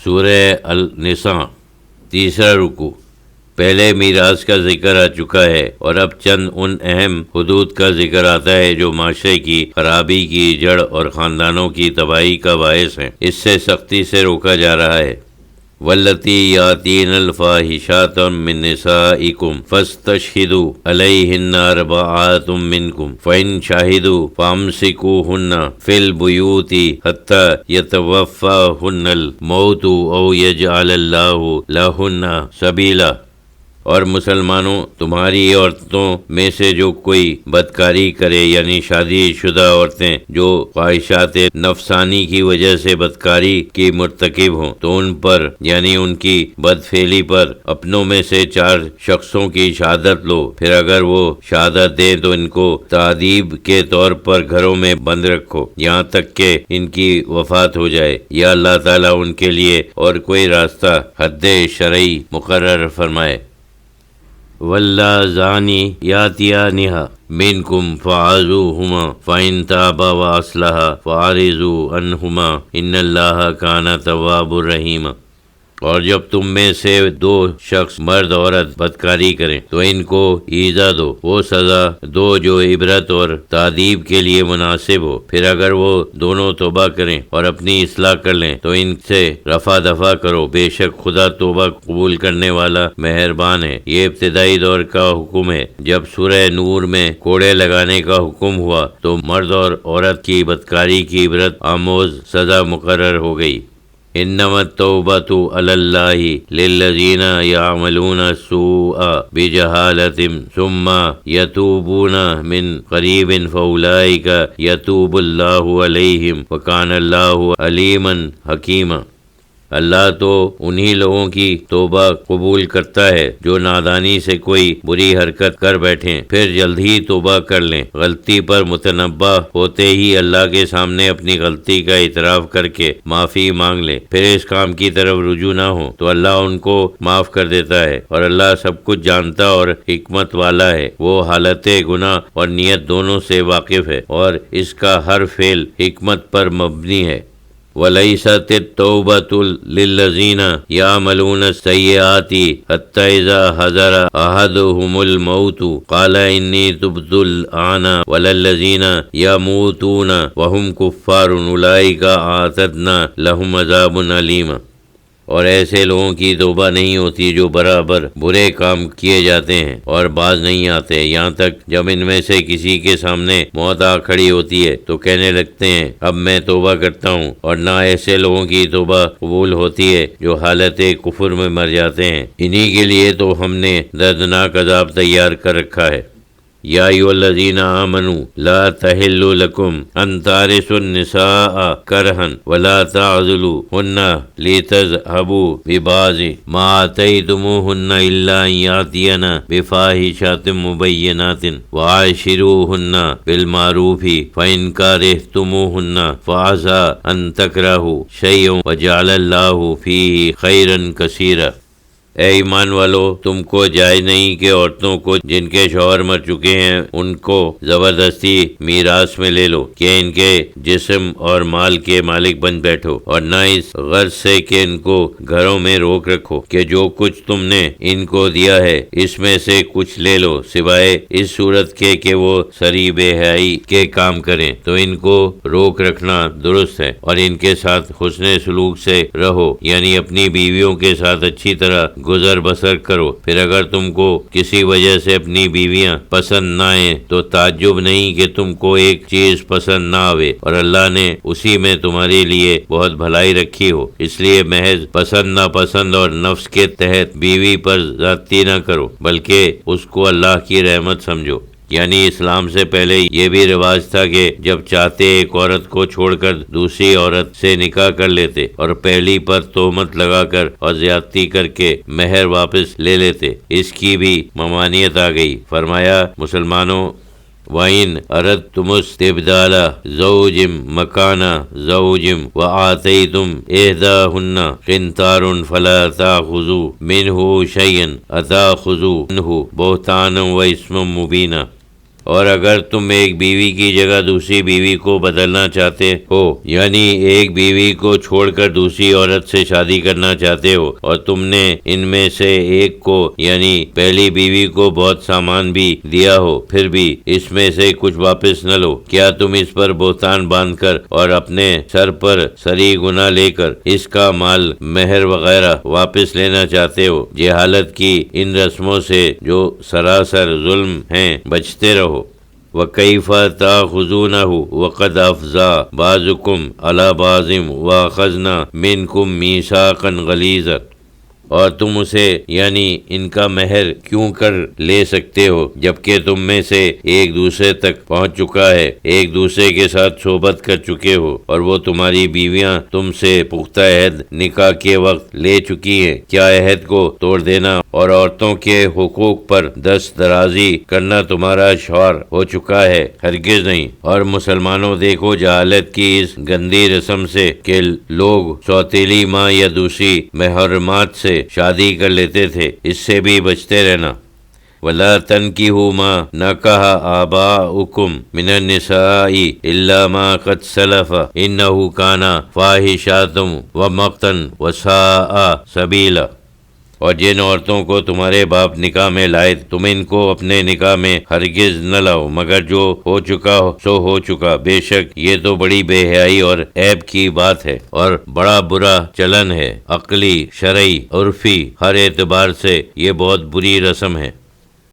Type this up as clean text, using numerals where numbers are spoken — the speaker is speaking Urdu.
سورہ النساء تیسرا رکوع۔ پہلے میراث کا ذکر آ چکا ہے اور اب چند ان اہم حدود کا ذکر آتا ہے جو معاشرے کی خرابی کی جڑ اور خاندانوں کی تباہی کا باعث ہیں۔ اس سے سختی سے روکا جا رہا ہے۔ واللتی یاتین الفاحشات من نسائکم فاستشہدوا علیہن اربعۃ منکم فإن شہدوا فامسکوہن فی البیوت حتی یتوفاہن الموت او یجعل اللہ لہن سبیلا۔ اور مسلمانوں، تمہاری عورتوں میں سے جو کوئی بدکاری کرے، یعنی شادی شدہ عورتیں جو خواہشات نفسانی کی وجہ سے بدکاری کی مرتکب ہوں، تو ان پر یعنی ان کی بدفعلی پر اپنوں میں سے 4 شخصوں کی شہادت لو۔ پھر اگر وہ شہادت دیں تو ان کو تعذیب کے طور پر گھروں میں بند رکھو یہاں تک کہ ان کی وفات ہو جائے، یا اللہ تعالیٰ ان کے لیے اور کوئی راستہ حد شرعی مقرر فرمائے۔ واللذانی یاتیانہا منکم فعظوہما فإن تابا واصلحا فاعرضوا عنہما ان اللہ کان توابا رحیما۔ اور جب تم میں سے 2 شخص مرد عورت بدکاری کریں تو ان کو ایذا دو، وہ سزا دو جو عبرت اور تعذیب کے لیے مناسب ہو۔ پھر اگر وہ دونوں توبہ کریں اور اپنی اصلاح کر لیں تو ان سے رفع دفع کرو، بے شک خدا توبہ قبول کرنے والا مہربان ہے۔ یہ ابتدائی دور کا حکم ہے۔ جب سورہ نور میں کوڑے لگانے کا حکم ہوا تو مرد اور عورت کی بدکاری کی عبرت آموز سزا مقرر ہو گئی۔ انما التوبۃ علی اللہ للذین یعملون السوء بجہالۃ ثم یتوبون من قریب فاولئک یتوب اللہ علیہم وکان اللہ علیما حکیما۔ اللہ تو انہی لوگوں کی توبہ قبول کرتا ہے جو نادانی سے کوئی بری حرکت کر بیٹھیں پھر جلد ہی توبہ کر لیں۔ غلطی پر متنبہ ہوتے ہی اللہ کے سامنے اپنی غلطی کا اعتراف کر کے معافی مانگ لیں، پھر اس کام کی طرف رجوع نہ ہو تو اللہ ان کو معاف کر دیتا ہے، اور اللہ سب کچھ جانتا اور حکمت والا ہے۔ وہ حالت گناہ اور نیت دونوں سے واقف ہے اور اس کا ہر فعل حکمت پر مبنی ہے۔ وَلَيْسَتِ التَّوْبَةُ لِلَّذِينَ يَعْمَلُونَ السَّيِّئَاتِ حَتَّى إِذَا حَضَرَ أَحَدَهُمُ الْمَوْتُ قَالَ إِنِّي تُبْتُ الْآنَ وَلَا الَّذِينَ يَمُوتُونَ وَهُمْ كُفَّارٌ أُولَئِكَ أَعْتَدْنَا لَهُمْ عَذَابًا أَلِيمًا۔ اور ایسے لوگوں کی توبہ نہیں ہوتی جو برابر برے کام کیے جاتے ہیں اور باز نہیں آتے، یہاں تک جب ان میں سے کسی کے سامنے موت آ کھڑی ہوتی ہے تو کہنے لگتے ہیں اب میں توبہ کرتا ہوں، اور نہ ایسے لوگوں کی توبہ قبول ہوتی ہے جو حالت کفر میں مر جاتے ہیں۔ انہی کے لیے تو ہم نے دردناک عذاب تیار کر رکھا ہے۔ یا ایھا الذین آمنوا لا تحل لکم ان ترثوا النساء کرہا ولا تعضلوہن لتذہبوا ببعض ما آتیتموہن الا ان یاتین بفاحشۃ مبینۃ وعاشروہن بالمعروف فإن کرہتموہن فعسى ان تکرہوا شیئا وجعل اللہ فیہ خیرا کثیرا۔ اے ایمان والو، تم کو جائز نہیں کہ عورتوں کو جن کے شوہر مر چکے ہیں ان کو زبردستی میراث میں لے لو کہ ان کے جسم اور مال کے مالک بن بیٹھو، اور نہ اس غرض سے کہ ان کو گھروں میں روک رکھو کہ جو کچھ تم نے ان کو دیا ہے اس میں سے کچھ لے لو، سوائے اس صورت کے کہ وہ سری بے حیائی کے کام کریں تو ان کو روک رکھنا درست ہے، اور ان کے ساتھ حسن سلوک سے رہو، یعنی اپنی بیویوں کے ساتھ اچھی طرح گزر بسر کرو۔ پھر اگر تم کو کسی وجہ سے اپنی بیویاں پسند نہ آئیں تو تعجب نہیں کہ تم کو ایک چیز پسند نہ آوے اور اللہ نے اسی میں تمہارے لیے بہت بھلائی رکھی ہو، اس لیے محض پسند ناپسند اور نفس کے تحت بیوی پر زیادتی نہ کرو بلکہ اس کو اللہ کی رحمت سمجھو۔ یعنی اسلام سے پہلے یہ بھی رواج تھا کہ جب چاہتے ایک عورت کو چھوڑ کر دوسری عورت سے نکاح کر لیتے اور پہلی پر تہمت لگا کر اور زیادتی کر کے مہر واپس لے لیتے، اس کی بھی ممانعت آ گئی۔ فرمایا مسلمانوں، وَإِنْ أَرَدْتُمُ اسْتِبْدَالَ زَوْجٍ مَكَانَ زَوْجٍ وَآتَيْتُمْ إِحْدَاهُنَّ قِنْطَارًا فَلَا تَأْخُذُوا مِنْهُ شَيْئًا أَتَأْخُذُونَهُ بُهْتَانًا وَإِثْمًا مُبِينًا۔ اور اگر تم ایک بیوی کی جگہ دوسری بیوی کو بدلنا چاہتے ہو، یعنی ایک بیوی کو چھوڑ کر دوسری عورت سے شادی کرنا چاہتے ہو، اور تم نے ان میں سے ایک کو یعنی پہلی بیوی کو بہت سامان بھی دیا ہو، پھر بھی اس میں سے کچھ واپس نہ لو، کیا تم اس پر بہتان باندھ کر اور اپنے سر پر سری گناہ لے کر اس کا مال، مہر وغیرہ واپس لینا چاہتے ہو؟ جہالت کی ان رسموں سے جو سراسر ظلم ہیں بچتے رہو۔ وَكَيْفَ تَأْخُذُونَهُ وَقَدْ أَفْضَىٰ بَعْضُكُمْ عَلَىٰ بَعْضٍ وَأَخَذْنَا مِنْكُمْ مِيثَاقًا غَلِيظًا، اور تم اسے یعنی ان کا مہر کیوں کر لے سکتے ہو جبکہ تم میں سے ایک دوسرے تک پہنچ چکا ہے، ایک دوسرے کے ساتھ صحبت کر چکے ہو، اور وہ تمہاری بیویاں تم سے پختہ عہد نکاح کے وقت لے چکی ہیں؟ کیا عہد کو توڑ دینا اور عورتوں کے حقوق پر دست درازی کرنا تمہارا شعار ہو چکا ہے؟ ہرگز نہیں۔ اور مسلمانوں، دیکھو جہالت کی اس گندی رسم سے کہ لوگ سوتیلی ماں یا دوسری محرمات سے شادی کر لیتے تھے، اس سے بھی بچتے رہنا۔ وَلَا تَنْكِحُوا مَا نَكَحَ آبَاؤُكُمْ مِنَ النِّسَاءِ إِلَّا مَا قَدْ سَلَفَ إِنَّهُ كَانَ فَاحِشَةً وَمَقْتًا وَسَاءَ سَبِيلًا، اور جن عورتوں کو تمہارے باپ نکاح میں لائے تم ان کو اپنے نکاح میں ہرگز نہ لاؤ، مگر جو ہو چکا سو ہو چکا، بے شک یہ تو بڑی بے حیائی اور عیب کی بات ہے، اور بڑا برا چلن ہے، عقلی، شرعی، عرفی، ہر اعتبار سے یہ بہت بری رسم ہے۔